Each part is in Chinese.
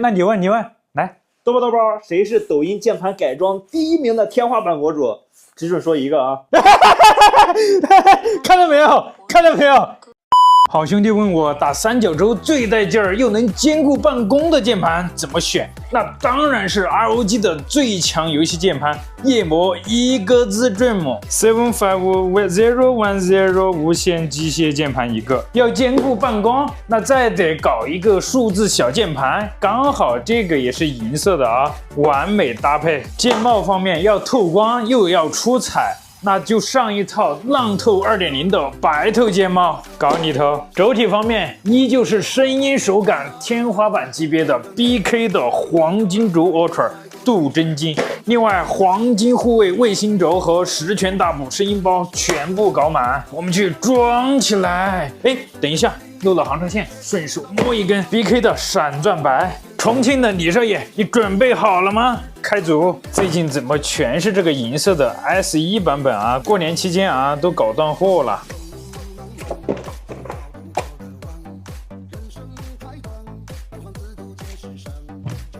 那你问，来，豆包，谁是抖音键盘改装第1名的天花板博主？只准说一个啊！看到没有？好兄弟问我打三角洲最带劲儿又能兼顾办公的键盘怎么选？那当然是 ROG 的最强游戏键盘夜魔一个字 Dream 7551010无线机械键盘一个。要兼顾办公，那再得搞一个数字小键盘，刚好这个也是银色的啊，完美搭配。键帽方面要透光又要出彩。那就上一套浪透 2.0 的白头键帽，搞你头。轴体方面依旧是声音手感天花板级别的 BK 的黄金轴 Ultra 镀真金，另外黄金护卫卫星轴和十全大补声音包全部搞满，我们去装起来。哎，等一下，漏了行车线，顺手摸一根 BK 的闪钻白。重庆的李少爷，你准备好了吗？开组！最近怎么全是这个银色的 S1 版本啊？过年期间啊，都搞断货了。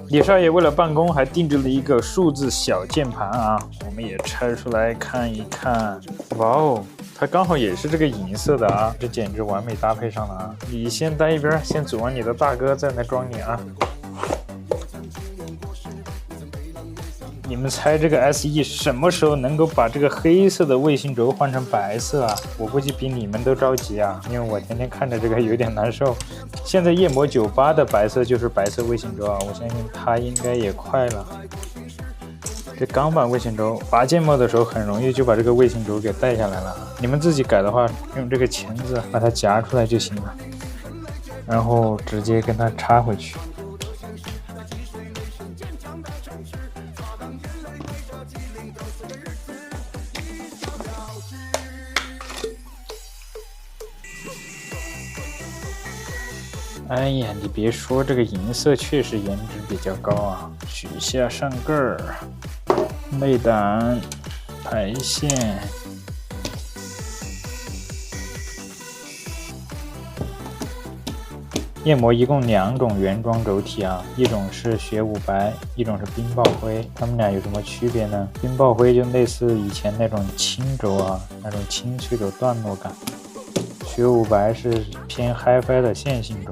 李少爷为了办公还定制了一个数字小键盘啊，我们也拆出来看一看。哇哦，它刚好也是这个银色的啊，这简直完美搭配上了啊！你先待一边，先组完你的大哥，再来装你啊。你们猜这个 SE 什么时候能够把这个黑色的卫星轴换成白色啊？我估计比你们都着急啊，因为我天天看着这个有点难受。现在夜魔98的白色就是白色卫星轴啊，我相信它应该也快了。这钢板卫星轴拔键帽的时候很容易就把这个卫星轴给带下来了，你们自己改的话，用这个钳子把它夹出来就行了，然后直接跟它插回去。哎呀，你别说，这个银色确实颜值比较高啊！取下上盖儿，内胆、排线。夜魔一共2种原装轴体啊，一种是雪舞白，一种是冰豹灰。它们俩有什么区别呢？冰豹灰就类似以前那种轻轴啊，那种清脆的段落感。雪舞白是偏 HiFi 的线性轴。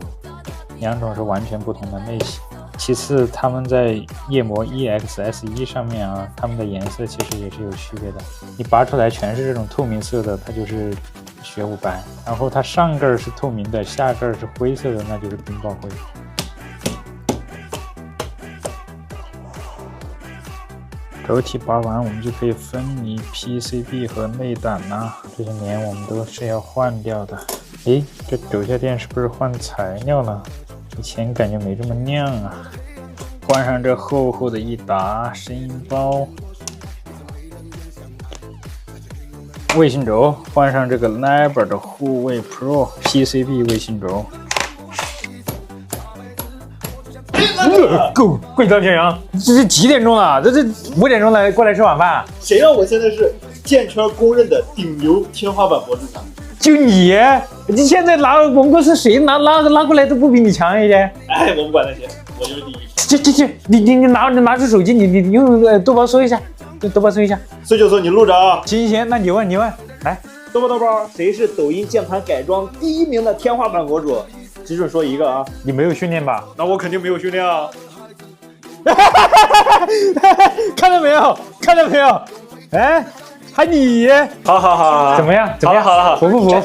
2种是完全不同的类型。其次，他们在夜魔 EXS1 上面啊，它们的颜色其实也是有区别的。你拔出来全是这种透明色的，它就是雪舞白；然后它上盖是透明的，下盖是灰色的，那就是冰豹灰。轴体拔完，我们就可以分离 PCB 和内胆啦。这些年我们都是要换掉的。诶，这轴下垫是不是换材料了？以前感觉没这么亮啊。换上这厚厚的一沓声音包，卫星轴换上这个 Liber 的护卫 Pro PCB 卫星轴。够贵到天阳！这是几点钟了？这5点钟过来吃晚饭？谁让我现在是剑圈公认的顶流天花板博主呢？就你现在我们公司谁拉过来都不比你强一点。哎，我不管那些，我就是第一。你拿出手机，你用豆包搜一下，豆包搜一下。49你录着啊。行，那你问，来，豆包，谁是抖音键盘改装第1名的天花板博主？只准说一个啊。你没有训练吧？那我肯定没有训练啊。看到没有？哎。还你好，怎么样？好了，服不服？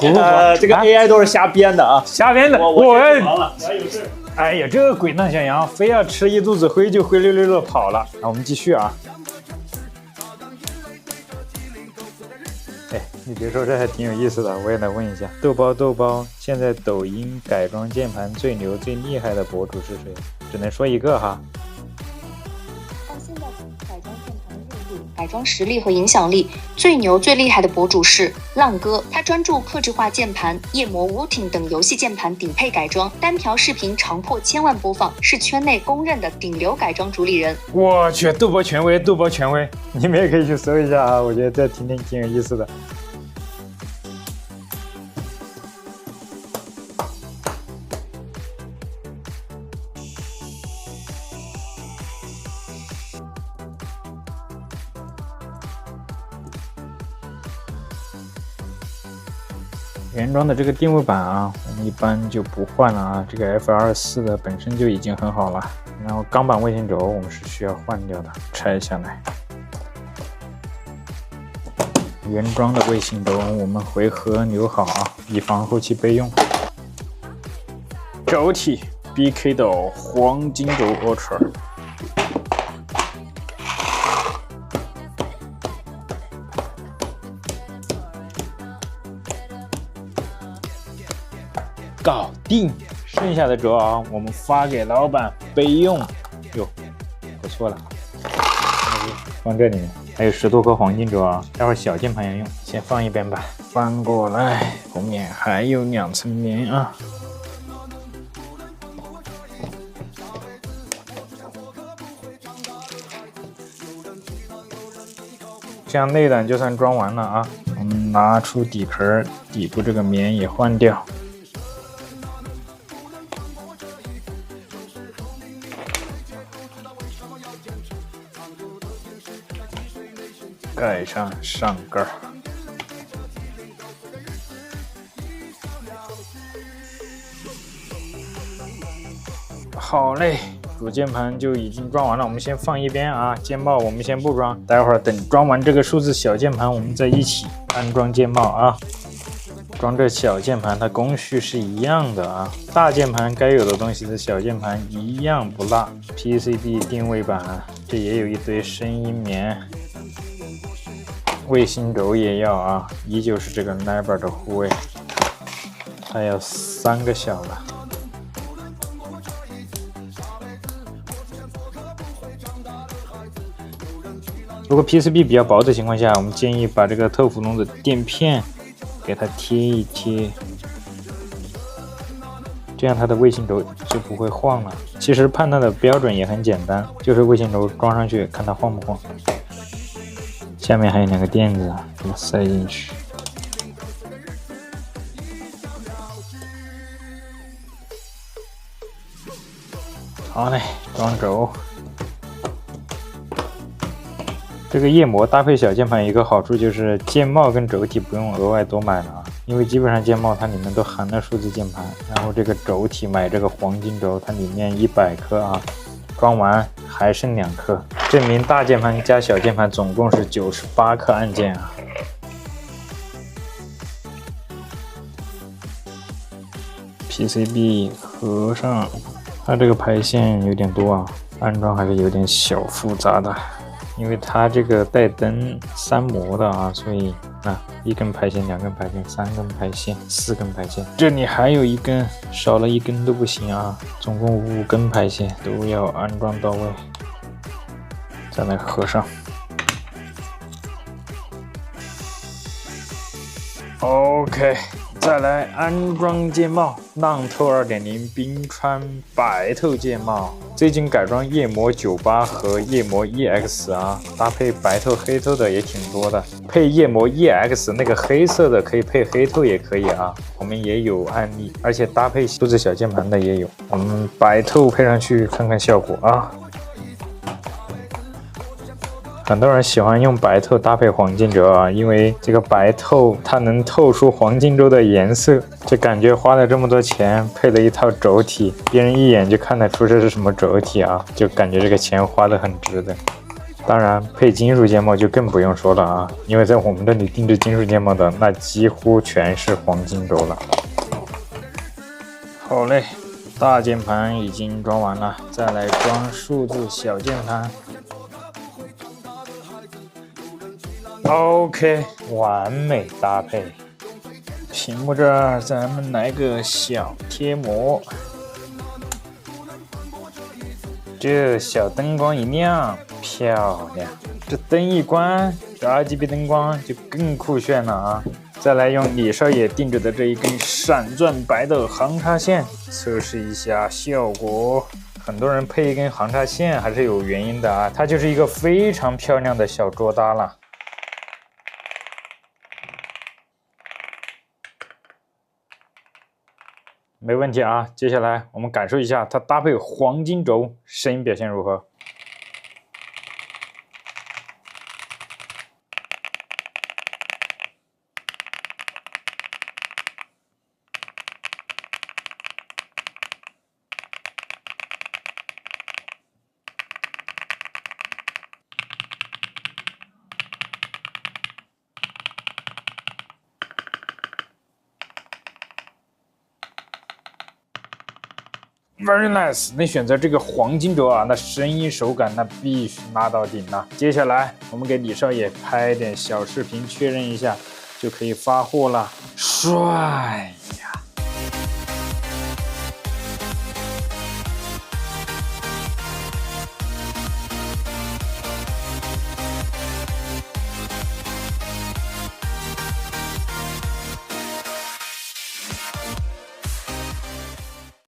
这个 AI 都是瞎编的啊，瞎编的。我了，我有事。哎呀，这个鬼蛋小羊非要吃一肚子灰就灰溜溜的跑了。那我们继续啊。哎，你别说，这还挺有意思的，我也来问一下，豆包，现在抖音改装键盘最牛最厉害的博主是谁？只能说一个哈。改装实力和影响力最牛最厉害的博主是浪哥，他专注客制化键盘、夜魔 Wooting 等游戏键盘顶配改装，单条视频常破1000万播放，是圈内公认的顶流改装主理人。我去，豆包权威，你们也可以去搜一下啊，我觉得这挺有意思的。原装的这个定位板啊，我们一般就不换了啊。这个 F24的本身就已经很好了，然后钢板卫星轴我们是需要换掉的，拆下来。原装的卫星轴我们回合扭好啊，以防后期备用。轴体 BK 的黄金轴 Ultra。搞定，剩下的轴啊，我们发给老板备用。哟，不错了，放这里面。还有10多颗黄金轴啊，待会儿小键盘要用，先放一边吧。翻过来，后面还有2层棉啊。这样内胆就算装完了啊，我们拿出底壳，底部这个棉也换掉。盖上上盖。好嘞，主键盘就已经装完了，我们先放一边啊。键帽我们先不装，待会儿等装完这个数字小键盘，我们再一起安装键帽啊。装这小键盘它工序是一样的啊，大键盘该有的东西的小键盘一样不落。PCB 定位板，这也有一堆声音棉。卫星轴也要啊，依旧是这个 Neighbor 的护卫，它要3个小的。如果 PCB 比较薄的情况下，我们建议把这个透氟龙的垫片给它贴一贴，这样它的卫星轴就不会晃了。其实判断的标准也很简单，就是卫星轴装上去看它晃不晃。下面还有2个垫子，给它塞进去。好嘞，装轴。这个液膜搭配小键盘有一个好处就是键帽跟轴体不用额外多买了啊，因为基本上键帽它里面都含了数字键盘，然后这个轴体买这个黄金轴，它里面100颗啊，装完还剩2颗。证明大键盘加小键盘总共是98颗按键啊。PCB 合上，它这个排线有点多啊，安装还是有点小复杂的，因为它这个带灯3模的啊，所以1根排线、2根排线、3根排线、4根排线，这里还有1根，少了1根都不行啊，总共5根排线都要安装到位。再来合上。OK， 再来安装键帽，浪透 2.0 冰川白透键帽。最近改装夜魔98和夜魔 EX 啊，搭配白透黑透的也挺多的。配夜魔 EX 那个黑色的可以配黑透也可以啊，我们也有案例，而且搭配数字小键盘的也有。我们白透配上去看看效果啊。很多人喜欢用白透搭配黄金轴啊，因为这个白透它能透出黄金轴的颜色，就感觉花了这么多钱配了一套轴体，别人一眼就看得出这是什么轴体啊，就感觉这个钱花得很值的。当然配金属键帽就更不用说了啊，因为在我们这里定制金属键帽的那几乎全是黄金轴了。好嘞，大键盘已经装完了，再来装数字小键盘。OK， 完美搭配。屏幕这儿咱们来个小贴膜，这小灯光一亮，漂亮。这灯一关，这 RGB 灯光就更酷炫了啊！再来用李少爷定制的这一根闪钻白的航插线测试一下效果。很多人配一根航插线还是有原因的啊，它就是一个非常漂亮的小桌搭了。没问题啊，接下来我们感受一下它搭配黄金轴声音表现如何。Very nice， 那选择这个黄金轴啊，那声音手感那必须拿到顶了。接下来我们给李少爷拍点小视频确认一下，就可以发货了。帅！